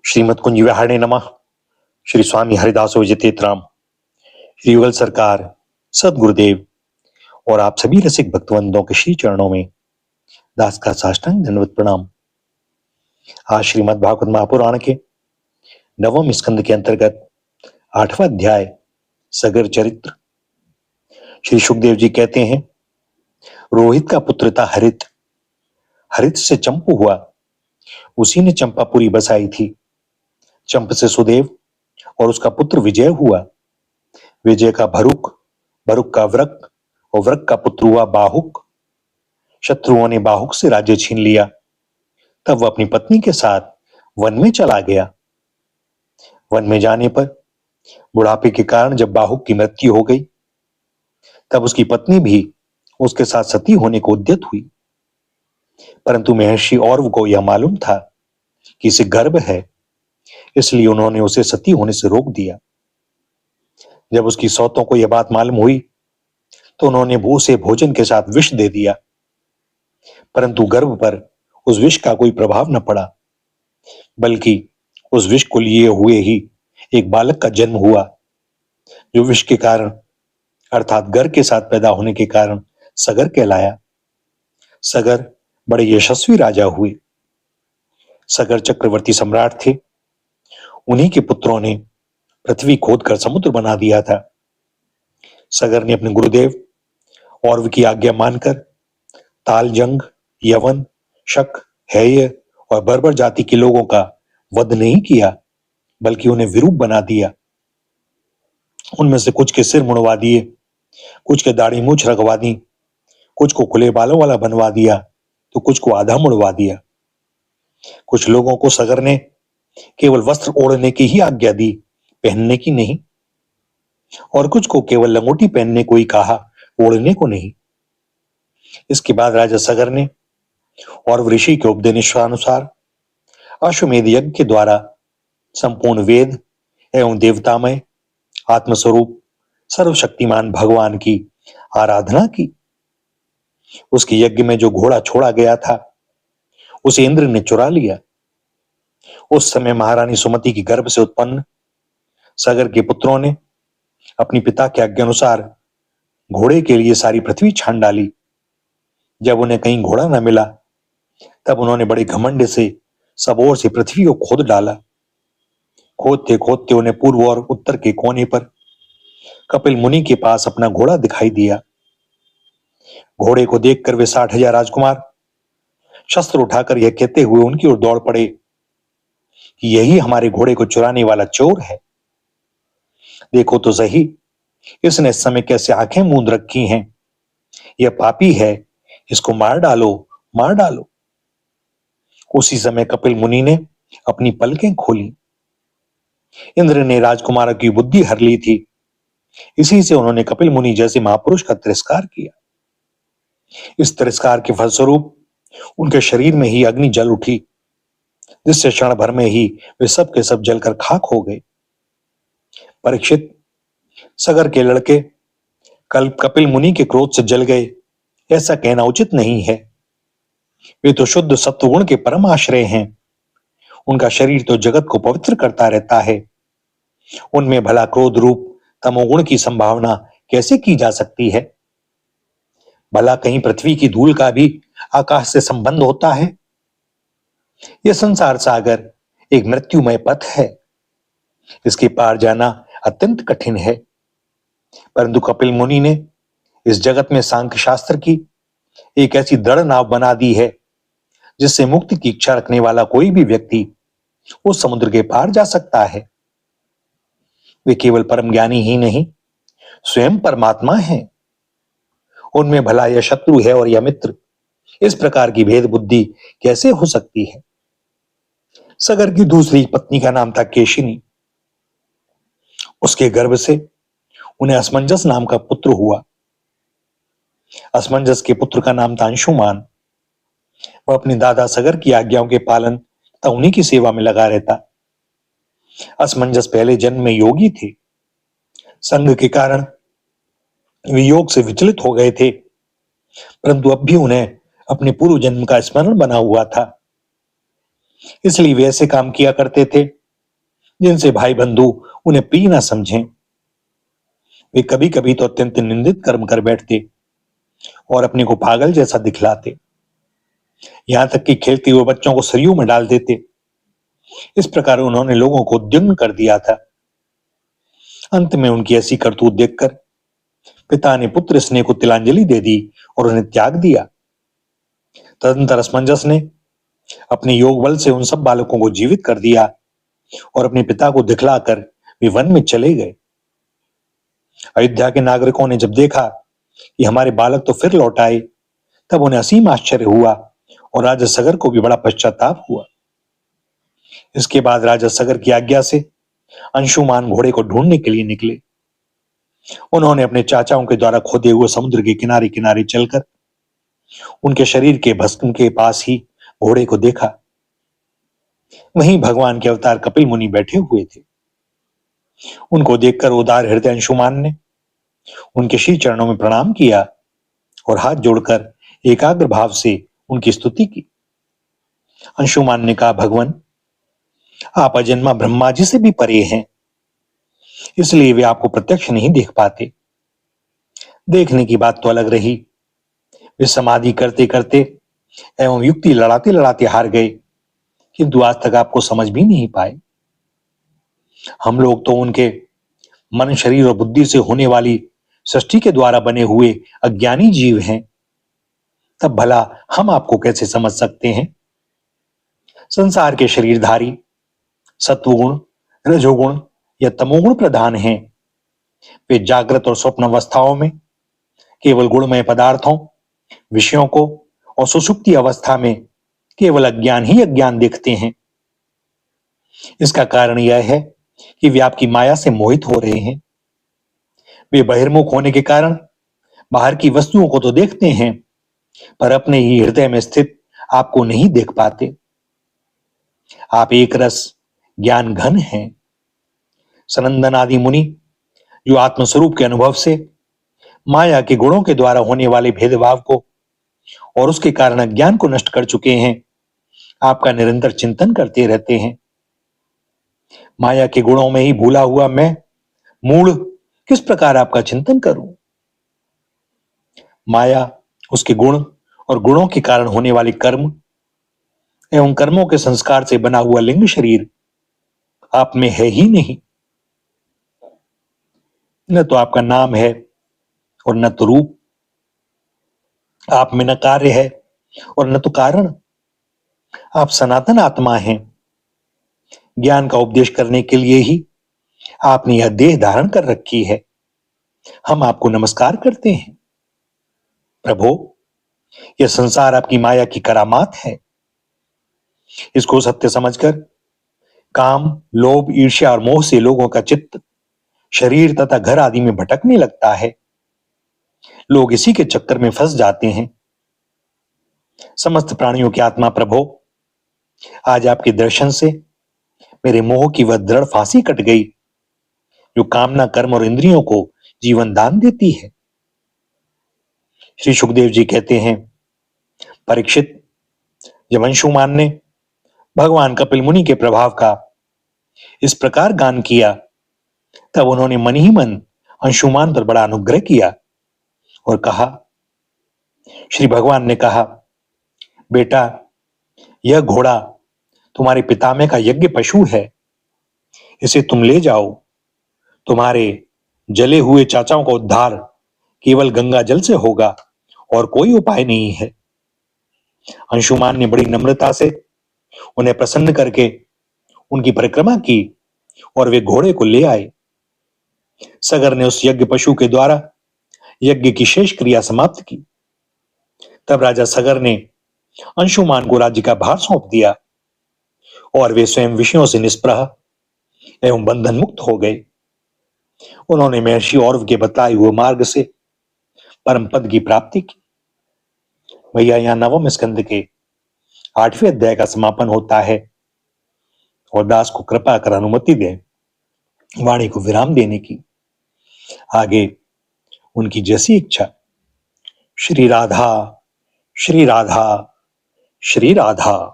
श्रीमद कुंज विहारणे नमः। श्री स्वामी हरिदास विजयतेतराम, श्री युगल सरकार, सदगुरुदेव और आप सभी रसिक भक्तवंदों के श्री चरणों में दास का साष्टांग दंडवत प्रणाम। आज श्रीमद् भागवत महापुराण के नवम स्कंद के अंतर्गत 8वां अध्याय सगर चरित्र। श्री सुखदेव जी कहते हैं, रोहित का पुत्र था हरित, हरित से चंपू हुआ, उसी ने चंपापुरी बसाई थी। चंप से सुदेव और उसका पुत्र विजय हुआ, विजय का भरुक, भरुक का व्रक और व्रक का पुत्र हुआ बाहुक। शत्रुओं ने बाहुक से राज्य छीन लिया, तब वह अपनी पत्नी के साथ वन में चला गया। वन में जाने पर बुढ़ापे के कारण जब बाहुक की मृत्यु हो गई, तब उसकी पत्नी भी उसके साथ सती होने को उद्यत हुई। परंतु महर्षि औरव को यह मालूम था कि इसे गर्भ है, इसलिए उन्होंने उसे सती होने से रोक दिया। जब उसकी सौतों को यह बात मालूम हुई तो उन्होंने उसे भोजन के साथ विष दे दिया, परंतु गर्भ पर उस विष का कोई प्रभाव न पड़ा, बल्कि उस विष को लिए हुए ही एक बालक का जन्म हुआ, जो विष के कारण अर्थात गर के साथ पैदा होने के कारण सगर कहलाया। सगर बड़े यशस्वी राजा हुए। सगर चक्रवर्ती सम्राट थे। उन्हीं के पुत्रों ने पृथ्वी खोदकर समुद्र बना दिया था। सगर ने अपने गुरुदेव औरव की आज्ञा मानकर तालजंग, यवन, शक, हेय और बर्बर जाति के लोगों का वध नहीं किया, बल्कि उन्हें विरूप बना दिया। उनमें से कुछ के सिर मुड़वा दिए, कुछ के दाढ़ी मूछ रखवा दी, कुछ को खुले बालों वाला बनवा दिया, तो कुछ को आधा मुड़वा दिया। कुछ लोगों को सगर ने केवल वस्त्र ओढ़ने की ही आज्ञा दी, पहनने की नहीं, और कुछ को केवल लंगोटी पहनने को ही कहा, ओढ़ने को नहीं। इसके बाद राजा सगर ने और ऋषि के उपदेशानुसार अश्वमेध यज्ञ के द्वारा संपूर्ण वेद एवं देवतामय आत्मस्वरूप सर्वशक्तिमान भगवान की आराधना की। उसके यज्ञ में जो घोड़ा छोड़ा गया था, उसे इंद्र ने चुरा लिया। उस समय महारानी सुमति की गर्भ से उत्पन्न सगर के पुत्रों ने अपनी पिता के आज्ञा अनुसार घोड़े के लिए सारी पृथ्वी छान डाली। जब उन्हें कहीं घोड़ा न मिला, तब उन्होंने बड़े घमंड से सब ओर से पृथ्वी को खोद डाला। खोदते खोदते उन्हें पूर्व और उत्तर के कोने पर कपिल मुनि के पास अपना घोड़ा दिखाई दिया। घोड़े को देखकर वे 60,000 राजकुमार शस्त्र उठाकर यह कहते हुए उनकी ओर दौड़ पड़े कि यही हमारे घोड़े को चुराने वाला चोर है। देखो तो सही, इसने इस समय कैसे आंखें मूंद रखी हैं। यह पापी है, इसको मार डालो, मार डालो। उसी समय कपिल मुनि ने अपनी पलकें खोली। इंद्र ने राजकुमारों की बुद्धि हर ली थी, इसी से उन्होंने कपिल मुनि जैसे महापुरुष का तिरस्कार किया। इस तिरस्कार के फलस्वरूप उनके शरीर में ही अग्नि जल उठी, जिससे क्षण भर में ही वे सब के सब जलकर खाक हो गए। परीक्षित, सगर के लड़के कल कपिल मुनि के क्रोध से जल गए, ऐसा कहना उचित नहीं है। वे तो शुद्ध सत्वगुण के परम आश्रय हैं। उनका शरीर तो जगत को पवित्र करता रहता है। उनमें भला क्रोध रूप तमोगुण की संभावना कैसे की जा सकती है? भला कहीं पृथ्वी की धूल का भी आकाश से संबंध होता है? यह संसार सागर एक मृत्युमय पथ है, इसके पार जाना अत्यंत कठिन है। परंतु कपिल मुनि ने इस जगत में सांख्य शास्त्र की एक ऐसी दृढ़ नाव बना दी है, जिससे मुक्ति की इच्छा रखने वाला कोई भी व्यक्ति उस समुद्र के पार जा सकता है। वे केवल परम ज्ञानी ही नहीं, स्वयं परमात्मा हैं। उनमें भला यह शत्रु है और यह मित्र, इस प्रकार की भेद बुद्धि कैसे हो सकती है? सगर की दूसरी पत्नी का नाम था केशिनी। उसके गर्भ से उन्हें असमंजस नाम का पुत्र हुआ। असमंजस के पुत्र का नाम था अंशुमान। वह अपने दादा सगर की आज्ञाओं के पालन तथा उन्हीं की सेवा में लगा रहता। असमंजस पहले जन्म में योगी थे। संग के कारण वे योग से विचलित हो गए थे, परंतु अब भी उन्हें अपने पूर्व जन्म का स्मरण बना हुआ था। इसलिए वे ऐसे काम किया करते थे जिनसे भाई बंधु उन्हें प्रिय न समझें। वे कभी कभी तो अत्यंत निंदित कर्म कर बैठते और अपने को पागल जैसा दिखलाते। यहां तक कि खेलते हुए बच्चों को सरयू में डाल देते। इस प्रकार उन्होंने लोगों को उद्विग्न कर दिया था। अंत में उनकी ऐसी करतूत देखकर पिता ने पुत्र स्नेह को तिलांजलि दे दी और उन्हें त्याग दिया। तदंतर असमंजस ने अपने योग बल से उन सब बालकों को जीवित कर दिया और अपने पिता को दिखलाकर वे वन में चले गए। अयोध्या के नागरिकों ने जब देखा कि हमारे बालक तो फिर लौट आए, तब उन्हें असीम आश्चर्य हुआ और राजा सगर को भी बड़ा पश्चाताप हुआ। इसके बाद राजा सगर की आज्ञा से अंशुमान घोड़े को ढूंढने के लिए निकले। उन्होंने अपने चाचाओं के द्वारा खोदे हुए समुद्र के किनारे किनारे चलकर उनके शरीर के भस्म के पास ही घोड़े को देखा। वहीं भगवान के अवतार कपिल मुनि बैठे हुए थे। उनको देखकर उदार हृदय अंशुमान ने उनके श्री चरणों में प्रणाम किया और हाथ जोड़कर एकाग्र भाव से उनकी स्तुति की। अंशुमान ने कहा, भगवान, आप अजन्मा ब्रह्मा जी से भी परे हैं, इसलिए वे आपको प्रत्यक्ष नहीं देख पाते। देखने की बात तो अलग रही, वे समाधि करते करते एवं युक्ति लड़ाते लड़ाते हार गए, किंतु आज तक आपको समझ भी नहीं पाए। हम लोग तो उनके मन, शरीर और बुद्धि से होने वाली सृष्टि के द्वारा बने हुए अज्ञानी जीव हैं, तब भला हम आपको कैसे समझ सकते हैं। संसार के शरीरधारी सत्वगुण, रजोगुण या तमोगुण प्रधान हैं। वे जागृत और स्वप्न अवस्थाओं में केवल गुणमय पदार्थों, विषयों को और सुषुप्ति अवस्था में केवल अज्ञान ही अज्ञान देखते हैं। इसका कारण यह है कि वे आपकी माया से मोहित हो रहे हैं। वे बहिर्मुख होने के कारण बाहर की वस्तुओं को तो देखते हैं, पर अपने ही हृदय में स्थित आपको नहीं देख पाते। आप एक रस ज्ञान घन हैं। सनंदन आदि मुनि जो आत्मस्वरूप के अनुभव से माया के गुणों के द्वारा होने वाले भेदभाव को और उसके कारण अज्ञान को नष्ट कर चुके हैं, आपका निरंतर चिंतन करते रहते हैं। माया के गुणों में ही भूला हुआ मैं मूढ़ किस प्रकार आपका चिंतन करूं। माया, उसके गुण और गुणों के कारण होने वाले कर्म एवं कर्मों के संस्कार से बना हुआ लिंग शरीर आप में है ही नहीं। न तो आपका नाम है और न तो रूप। आप में न कार्य है और न तो कारण। आप सनातन आत्मा हैं। ज्ञान का उपदेश करने के लिए ही आपने यह देह धारण कर रखी है। हम आपको नमस्कार करते हैं। प्रभु, यह संसार आपकी माया की करामात है। इसको सत्य समझकर काम, लोभ, ईर्ष्या और मोह से लोगों का चित्त शरीर तथा घर आदि में भटकने लगता है। लोग इसी के चक्कर में फंस जाते हैं। समस्त प्राणियों की आत्मा प्रभु, आज आपके दर्शन से मेरे मोह की वह दृढ़ फांसी कट गई जो कामना, कर्म और इंद्रियों को जीवन दान देती है। श्री सुखदेव जी कहते हैं, परीक्षित, जब अंशुमान ने भगवान कपिल मुनि के प्रभाव का इस प्रकार गान किया, तब उन्होंने मन ही मन अंशुमान पर बड़ा अनुग्रह किया और कहा, श्री भगवान ने कहा, बेटा, यह घोड़ा तुम्हारे पितामह का यज्ञ पशु है। इसे तुम ले जाओ। तुम्हारे जले हुए चाचाओं का उद्धार केवल गंगा जल से होगा और कोई उपाय नहीं है। अंशुमान ने बड़ी नम्रता से उन्हें प्रसन्न करके उनकी परिक्रमा की और वे घोड़े को ले आए। सगर ने उस यज्ञ पशु के द्वारा यज्ञ की शेष क्रिया समाप्त की। तब राजा सगर ने अंशुमान को राज्य का भार सौंप दिया और वे स्वयं विषयों से निष्प्रह एवं बंधन मुक्त हो गए। उन्होंने महर्षि औरव के बताए हुए मार्ग से परम पद की प्राप्ति की। भैया, यहां नवम स्कंद के 8वें अध्याय का समापन होता है और दास को कृपा कर अनुमति दें वाणी को विराम देने की। आगे उनकी जैसी इच्छा। श्री राधा, श्री राधा, श्री राधा।